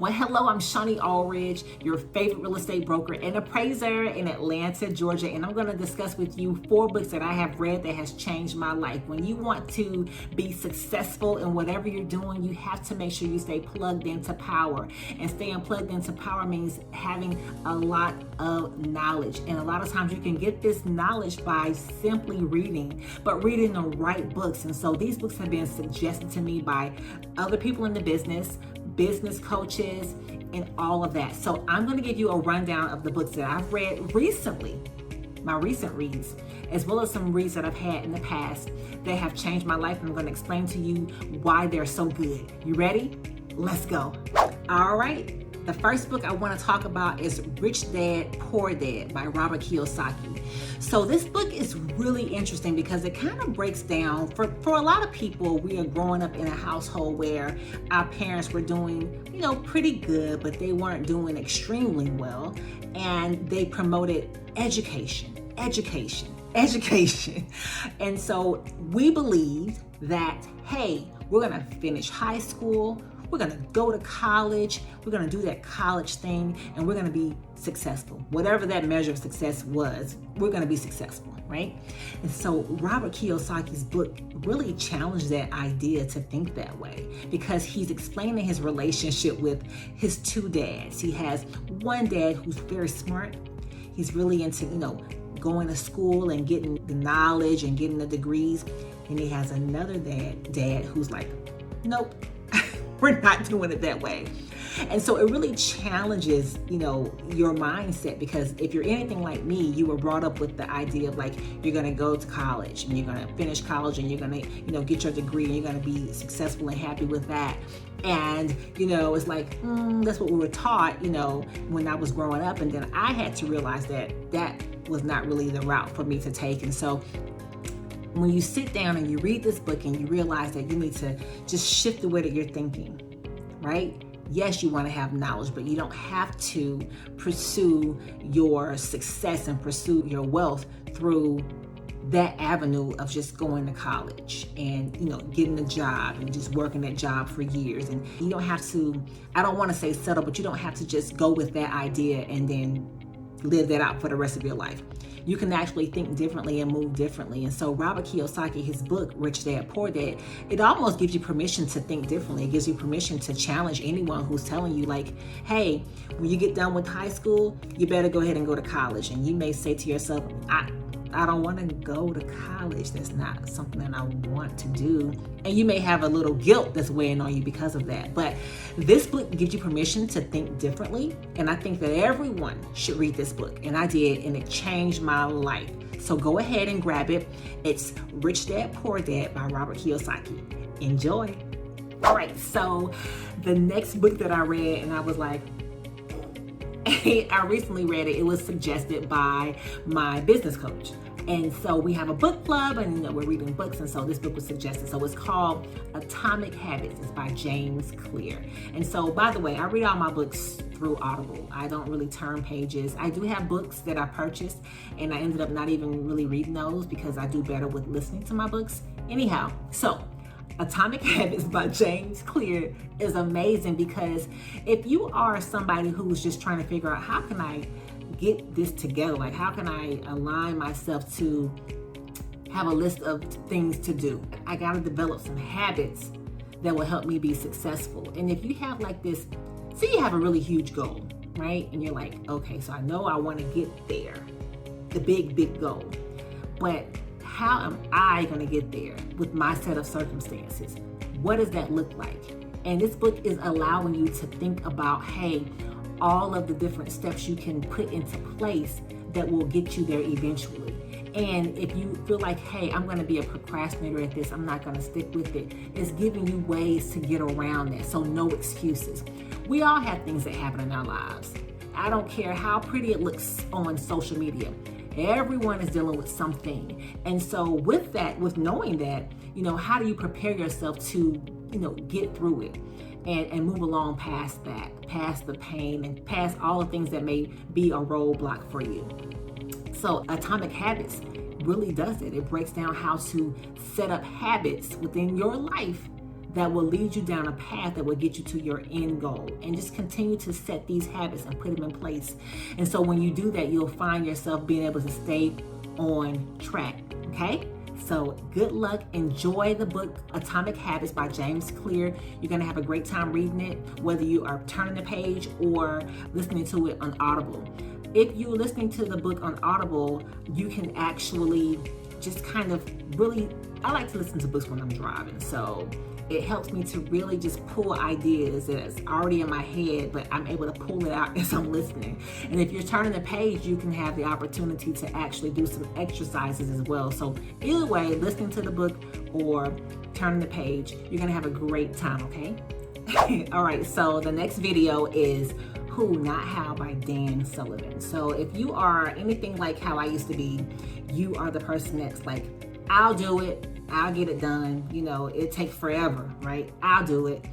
Well, hello, I'm Shonnie Alridge, your favorite real estate broker and appraiser in Atlanta, Georgia, and I'm going to discuss with you 4 books that I have read that has changed my life. When you want to be successful in whatever you're doing, you have to make sure you stay plugged into power. And staying plugged into power means having a lot of knowledge. And a lot of times you can get this knowledge by simply reading, but reading the right books. And so these books have been suggested to me by other people in the business coaches, and all of that. So I'm going to give you a rundown of the books that I've read recently, my recent reads, as well as some reads that I've had in the past that have changed my life. And I'm going to explain to you why they're so good. You ready? Let's go. All right. The first book I want to talk about is Rich Dad, Poor Dad by Robert Kiyosaki. So this book is really interesting because it kind of breaks down, for a lot of people, we are growing up in a household where our parents were doing, pretty good, but they weren't doing extremely well. And they promoted education. And so we believed that, hey, we're going to finish high school, we're going to go to college, we're going to do that college thing, and we're going to be successful. Whatever that measure of success was, we're going to be successful, right? And so Robert Kiyosaki's book really challenged that idea to think that way, because he's explaining his relationship with his 2 dads. He has one dad who's very smart. He's really into, going to school and getting the knowledge and getting the degrees. And he has another dad who's like, nope. We're not doing it that way. And so it really challenges, your mindset, because if you're anything like me, you were brought up with the idea of like, you're going to go to college and you're going to finish college and you're going to, get your degree and you're going to be successful and happy with that. And, it's like, that's what we were taught, when I was growing up. And then I had to realize that that was not really the route for me to take. And so when you sit down and you read this book and you realize that you need to just shift the way that you're thinking, right? Yes, you want to have knowledge, but you don't have to pursue your success and pursue your wealth through that avenue of just going to college and, getting a job and just working that job for years. And you don't have to, I don't want to say settle, but you don't have to just go with that idea and then live that out for the rest of your life. You can actually think differently and move differently. And so Robert Kiyosaki, his book, Rich Dad, Poor Dad, it almost gives you permission to think differently. It gives you permission to challenge anyone who's telling you like, hey, when you get done with high school, you better go ahead and go to college. And you may say to yourself, I don't want to go to college. That's not something that I want to do. And you may have a little guilt that's weighing on you because of that. But this book gives you permission to think differently. And I think that everyone should read this book. And I did, and it changed my life. So go ahead and grab it. It's Rich Dad, Poor Dad by Robert Kiyosaki. Enjoy. All right, so the next book that I read, and I was like, I recently read it. It was suggested by my business coach. And so we have a book club and we're reading books. And so this book was suggested. So it's called Atomic Habits. It's by James Clear. And so, by the way, I read all my books through Audible. I don't really turn pages. I do have books that I purchased and I ended up not even really reading those because I do better with listening to my books. Anyhow, so Atomic Habits by James Clear is amazing, because if you are somebody who's just trying to figure out how can I get this together, like how can I align myself to have a list of things to do, I got to develop some habits that will help me be successful. And if you have like this, say you have a really huge goal, right? And you're like, okay, so I know I want to get there, the big goal, but how am I going to get there with my set of circumstances? What does that look like? And this book is allowing you to think about, hey, all of the different steps you can put into place that will get you there eventually. And if you feel like, hey, I'm going to be a procrastinator at this, I'm not going to stick with it, it's giving you ways to get around that. So no excuses. We all have things that happen in our lives. I don't care how pretty it looks on social media. Everyone is dealing with something. And so with that, with knowing that, how do you prepare yourself to, get through it and move along past that, past the pain and past all the things that may be a roadblock for you? So Atomic Habits really does it. It breaks down how to set up habits within your life that will lead you down a path that will get you to your end goal. And just continue to set these habits and put them in place. And so when you do that, you'll find yourself being able to stay on track, okay? So good luck. Enjoy the book Atomic Habits by James Clear. You're going to have a great time reading it, whether you are turning the page or listening to it on Audible. If you're listening to the book on Audible, you can actually just kind of really, I like to listen to books when I'm driving. So it helps me to really just pull ideas that's already in my head, but I'm able to pull it out as I'm listening. And if you're turning the page, you can have the opportunity to actually do some exercises as well. So either way, listening to the book or turning the page, you're gonna have a great time, okay? All right, so the next video is Who, Not How by Dan Sullivan. So if you are anything like how I used to be, you are the person that's like, I'll do it, I'll get it done, you know, it takes forever, right? I'll do it.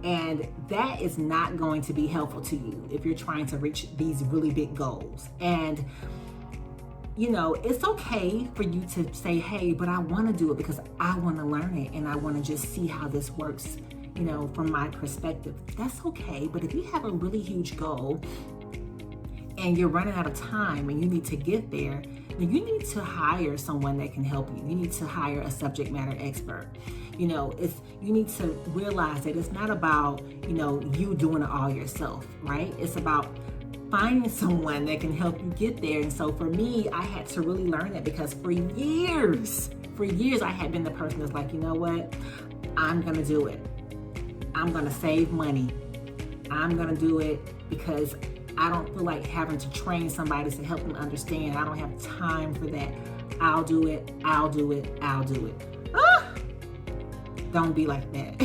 And that is not going to be helpful to you if you're trying to reach these really big goals. And, you know, it's okay for you to say, hey, but I want to do it because I want to learn it and I want to just see how this works, you know, from my perspective. That's okay. But if you have a really huge goal and you're running out of time and you need to get there, then you need to hire someone that can help you. You need to hire a subject matter expert. You know, you need to realize that it's not about, you know, you doing it all yourself, right? It's about finding someone that can help you get there. And so for me, I had to really learn that because for years, I had been the person that's like, you know what? I'm gonna do it. I'm gonna save money. I'm gonna do it because I don't feel like having to train somebody to help them understand. I don't have time for that. I'll do it. I'll do it. I'll do it. Ah! Don't be like that.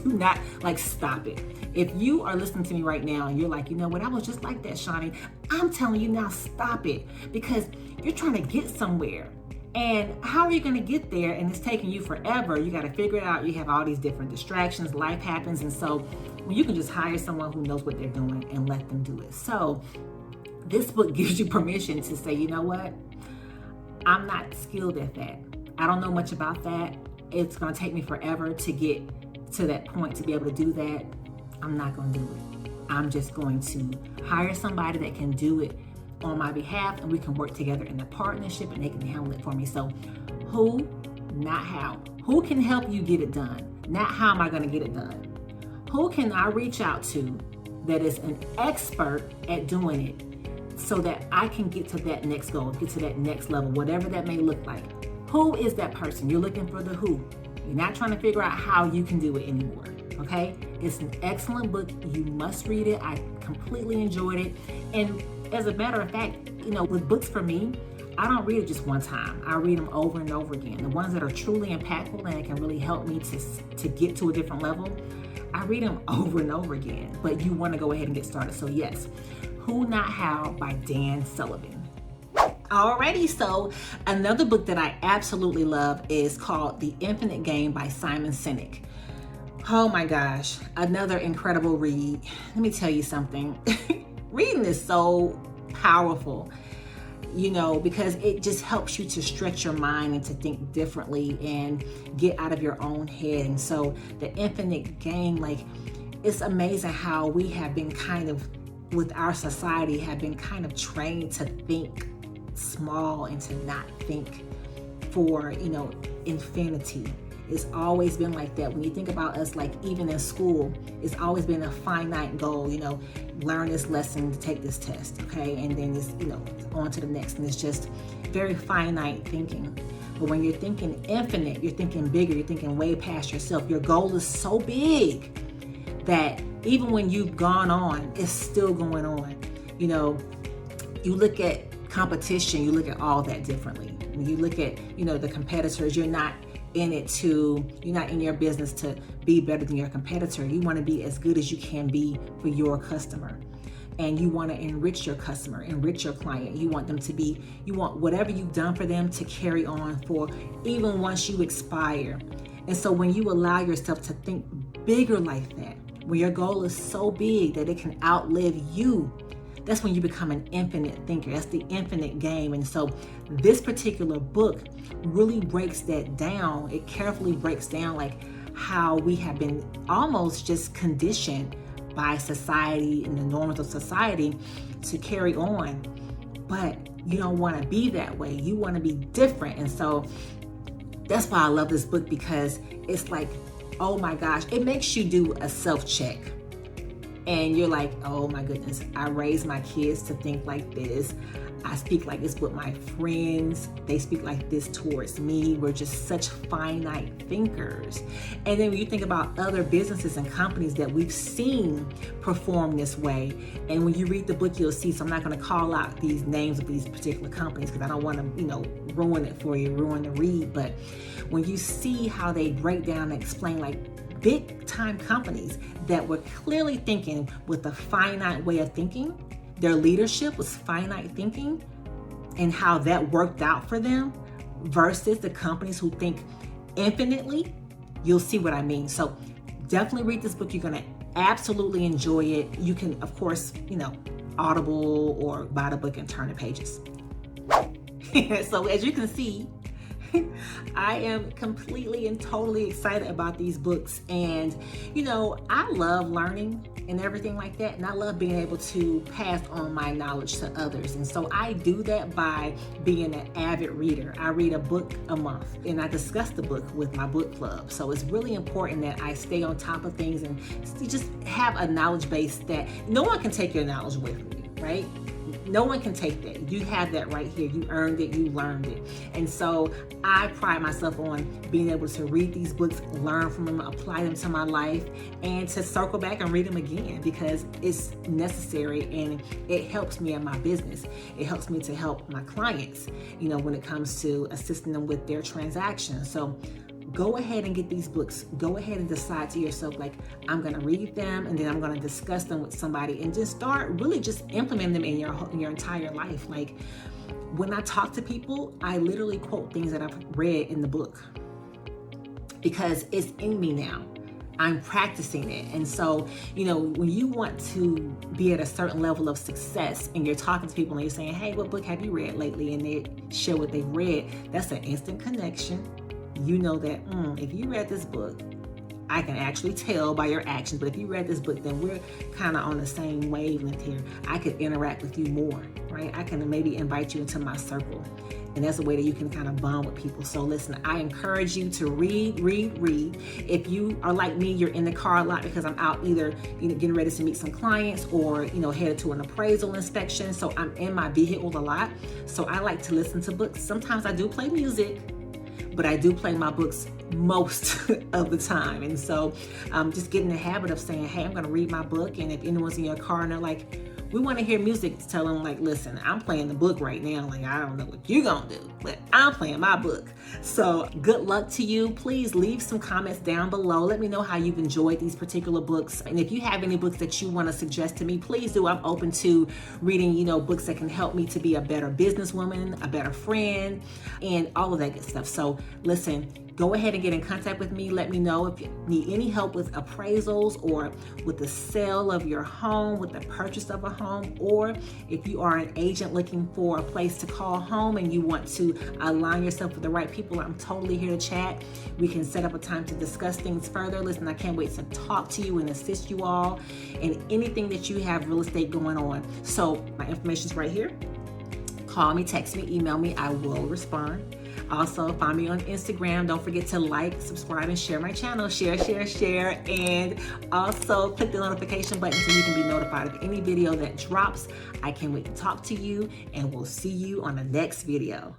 Do not, like, stop it. If you are listening to me right now and you're like, you know what, I was just like that, Shonnie, I'm telling you now, stop it. Because you're trying to get somewhere. And how are you going to get there? And it's taking you forever. You got to figure it out. You have all these different distractions. Life happens. And so you can just hire someone who knows what they're doing and let them do it. So this book gives you permission to say, you know what? I'm not skilled at that. I don't know much about that. It's going to take me forever to get to that point to be able to do that. I'm not going to do it. I'm just going to hire somebody that can do it on my behalf, and we can work together in a partnership and they can handle it for me. So who, not how. Who can help you get it done? Not how am I going to get it done? Who can I reach out to that is an expert at doing it so that I can get to that next goal, get to that next level, whatever that may look like? Who is that person? You're looking for the who. You're not trying to figure out how you can do it anymore, okay? It's an excellent book. You must read it. I completely enjoyed it. And as a matter of fact, you know, with books for me, I don't read it just one time. I read them over and over again. The ones that are truly impactful and it can really help me to get to a different level, I read them over and over again. But you want to go ahead and get started. So yes, Who, Not How by Dan Sullivan. Alrighty, so another book that I absolutely love is called The Infinite Game by Simon Sinek. Oh my gosh, another incredible read. Let me tell you something. Reading is so powerful, you know, because it just helps you to stretch your mind and to think differently and get out of your own head. And so the infinite game, like, it's amazing how we have been kind of, with our society, have been kind of trained to think small and to not think for, you know, infinity. It's always been like that. When you think about us, like even in school, it's always been a finite goal, you know, learn this lesson to take this test, okay? And then it's, you know, on to the next. And it's just very finite thinking. But when you're thinking infinite, you're thinking bigger, you're thinking way past yourself. Your goal is so big that even when you've gone on, it's still going on. You know, you look at competition, you look at all that differently. When you look at, you know, the competitors, you're not in your business to be better than your competitor. You want to be as good as you can be for your customer. And you want to enrich your customer, enrich your client. You want them to be, you want whatever you've done for them to carry on for even once you expire. And so when you allow yourself to think bigger like that, when your goal is so big that it can outlive you, that's when you become an infinite thinker. That's the infinite game. And so this particular book really breaks that down. It carefully breaks down like how we have been almost just conditioned by society and the norms of society to carry on. But you don't want to be that way. You want to be different. And so that's why I love this book, because it's like, oh my gosh, it makes you do a self-check. And you're like, oh my goodness, I raised my kids to think like this. I speak like this with my friends. They speak like this towards me. We're just such finite thinkers. And then when you think about other businesses and companies that we've seen perform this way, and when you read the book, you'll see, so I'm not going to call out these names of these particular companies because I don't want to, ruin it for you, ruin the read. But when you see how they break down and explain, like, big time companies that were clearly thinking with a finite way of thinking, their leadership was finite thinking, and how that worked out for them versus the companies who think infinitely, you'll see what I mean. So definitely read this book. You're going to absolutely enjoy it. You can, of course, Audible or buy the book and turn the pages. So as you can see, I am completely and totally excited about these books. And, I love learning and everything like that. And I love being able to pass on my knowledge to others. And so I do that by being an avid reader. I read a book a month and I discuss the book with my book club. So it's really important that I stay on top of things and just have a knowledge base that no one can take your knowledge away from you, right? No one can take that. You have that right here. You earned it. You learned it. And so I pride myself on being able to read these books, learn from them, apply them to my life, and to circle back and read them again, because it's necessary and it helps me in my business. It helps me to help my clients, when it comes to assisting them with their transactions. So go ahead and get these books. Go ahead and decide to yourself, like, I'm going to read them and then I'm going to discuss them with somebody and just start really just implementing them in your entire life. Like, when I talk to people, I literally quote things that I've read in the book because it's in me now. I'm practicing it. And so, when you want to be at a certain level of success and you're talking to people and you're saying, hey, what book have you read lately? And they share what they've read. That's an instant connection. You know that if you read this book, I can actually tell by your actions, but if you read this book, then we're kind of on the same wavelength here. I could interact with you more, right? I can maybe invite you into my circle. And that's a way that you can kind of bond with people. So listen, I encourage you to read. If you are like me, you're in the car a lot because I'm out either getting ready to meet some clients or headed to an appraisal inspection. So I'm in my vehicle a lot. So I like to listen to books. Sometimes I do play music, but I do play my books most of the time. And so just get in the habit of saying, hey, I'm going to read my book. And if anyone's in your car and they're like, we want to hear music, tell them, like, listen, I'm playing the book right now. Like, I don't know what you're going to do, but I'm playing my book. So good luck to you. Please leave some comments down below. Let me know how you've enjoyed these particular books. And if you have any books that you want to suggest to me, please do. I'm open to reading, books that can help me to be a better businesswoman, a better friend, and all of that good stuff. So listen, go ahead and get in contact with me. Let me know if you need any help with appraisals or with the sale of your home, with the purchase of a home, or if you are an agent looking for a place to call home and you want to align yourself with the right people. I'm totally here to chat. We can set up a time to discuss things further. Listen, I can't wait to talk to you and assist you all in anything that you have real estate going on. So my information is right here. Call me, text me, email me. I will respond. Also, find me on Instagram. Don't forget to like, subscribe, and share my channel. Share. And also click the notification button so you can be notified of any video that drops. I can't wait to talk to you, and we'll see you on the next video.